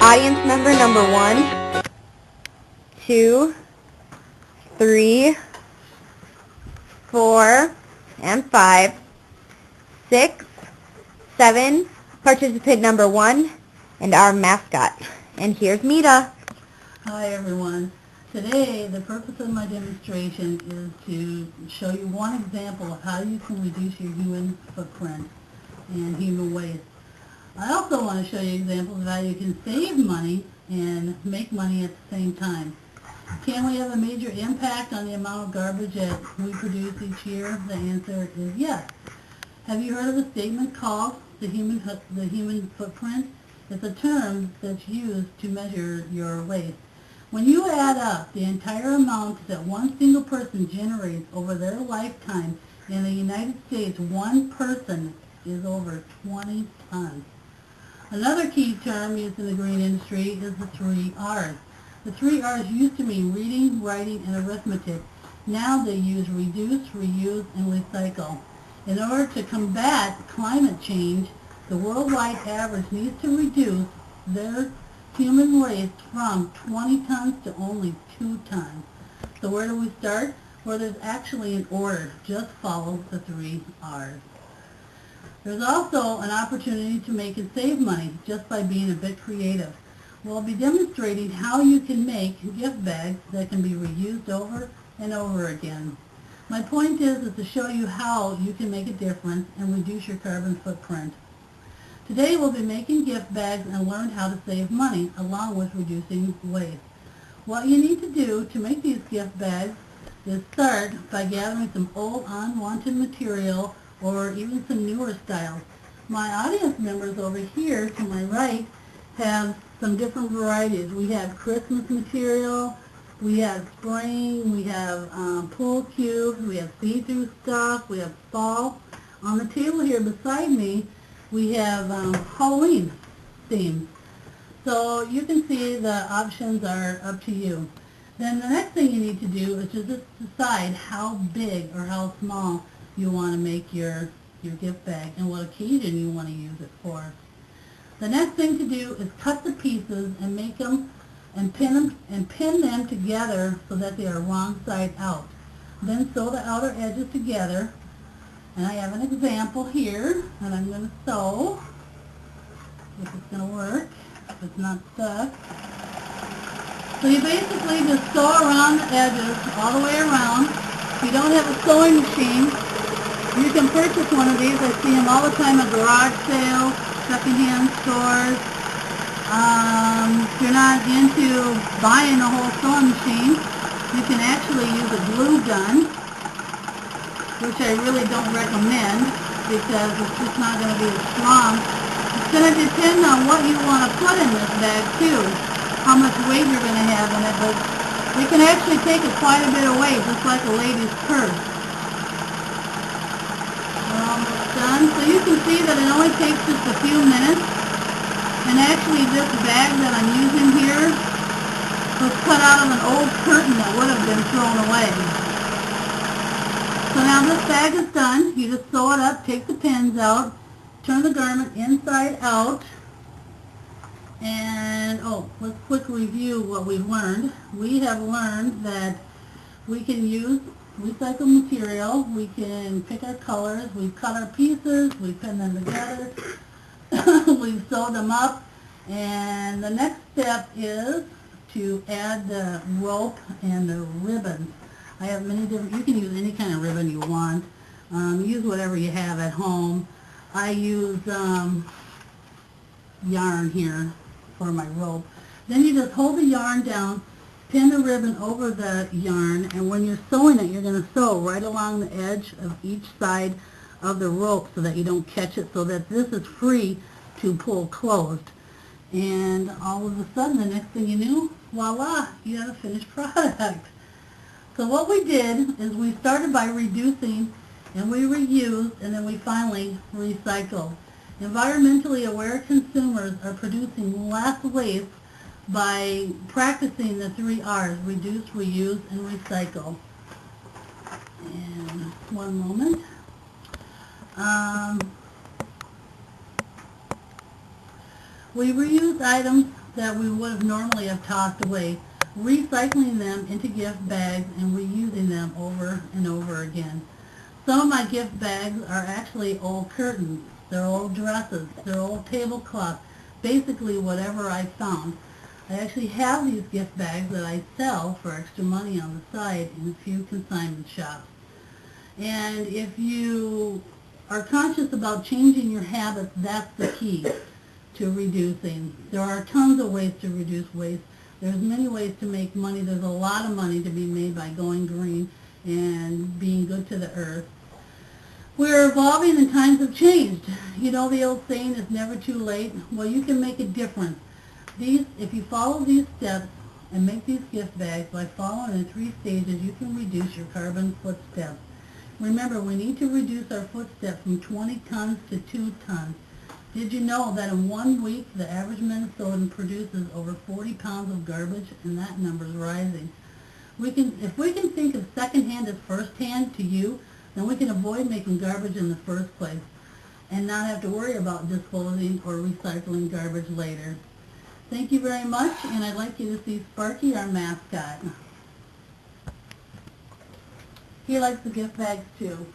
audience member number 1, 2, 3, 4, and 5, 6, 7, participant number 1, and our mascot. And here's Meda. Hi everyone. Today the purpose of my demonstration is to show you one example of how you can reduce your human footprint and human waste. I also want to show you examples of how you can save money and make money at the same time. Can we have a major impact on the amount of garbage that we produce each year? The answer is yes. Have you heard of a statement called the human footprint? It's a term that's used to measure your waste. When you add up the entire amount that one single person generates over their lifetime, in the United States, one person is over 20 tons. Another key term used in the green industry is the 3 R's. The 3 R's used to mean reading, writing, and arithmetic. Now they use reduce, reuse, and recycle. In order to combat climate change, the worldwide average needs to reduce their human waste from 20 tons to only 2 tons. So where do we start? Well, there's actually an order. Just follow the 3 R's. There's also an opportunity to make and save money just by being a bit creative. We'll be demonstrating how you can make gift bags that can be reused over and over again. My point is to show you how you can make a difference and reduce your carbon footprint. Today we'll be making gift bags and learn how to save money along with reducing waste. What you need to do to make these gift bags is start by gathering some old unwanted material or even some newer styles. My audience members over here to my right have some different varieties. We have Christmas material, we have spring, we have pool cubes, we have see-through stuff, we have fall. On the table here beside me we have Halloween themes. So you can see the options are up to you. Then the next thing you need to do is to just decide how big or how small you want to make your gift bag and what occasion you want to use it for. The next thing to do is cut the pieces and make them and pin them together so that they are wrong side out. Then sew the outer edges together. And I have an example here that I'm going to sew, if it's going to work, if it's not stuck. So you basically just sew around the edges all the way around. If you don't have a sewing machine, you can purchase one of these. I see them all the time at garage sales, secondhand stores. If you're not into buying a whole sewing machine, you can actually use a glue gun, which I really don't recommend because it's just not going to be as strong. It's going to depend on what you want to put in this bag too, how much weight you're going to have in it, but it can actually take quite a bit of weight, just like a lady's purse. We're almost done. So you can see that it only takes just a few minutes, and actually this bag that I'm using here was cut out of an old curtain that would have been thrown away. So now this bag is done. You just sew it up, take the pins out, turn the garment inside out, and let's quick review what we've learned. We have learned that we can use recycled material, we can pick our colors, we cut our pieces, we pin them together, we've sewed them up, and the next step is to add the rope and the ribbons. I have many different, you can use any kind of ribbon you want. Use whatever you have at home. I use yarn here for my rope. Then you just hold the yarn down, pin the ribbon over the yarn, and when you're sewing it, you're going to sew right along the edge of each side of the rope so that you don't catch it, so that this is free to pull closed. And all of a sudden, the next thing you knew, voila, you have a finished product. So what we did is we started by reducing, and we reused, and then we finally recycled. Environmentally aware consumers are producing less waste by practicing the 3 R's, reduce, reuse, and recycle. And one moment. We reuse items that we would have normally have tossed away, recycling them into gift bags and reusing them over and over again. Some of my gift bags are actually old curtains, they're old dresses, they're old tablecloths, basically whatever I found. I actually have these gift bags that I sell for extra money on the side in a few consignment shops. And if you are conscious about changing your habits, that's the key to reducing. There are tons of ways to reduce waste. There's many ways to make money. There's a lot of money to be made by going green and being good to the earth. We're evolving and times have changed. You know the old saying, it's never too late. Well, you can make a difference. If you follow these steps and make these gift bags by following the 3 stages, you can reduce your carbon footsteps. Remember, we need to reduce our footsteps from 20 tons to 2 tons. Did you know that in 1 week, the average Minnesotan produces over 40 pounds of garbage, and that number is rising? If we can think of secondhand as firsthand to you, then we can avoid making garbage in the first place and not have to worry about disposing or recycling garbage later. Thank you very much, and I'd like you to see Sparky, our mascot. He likes the gift bags too.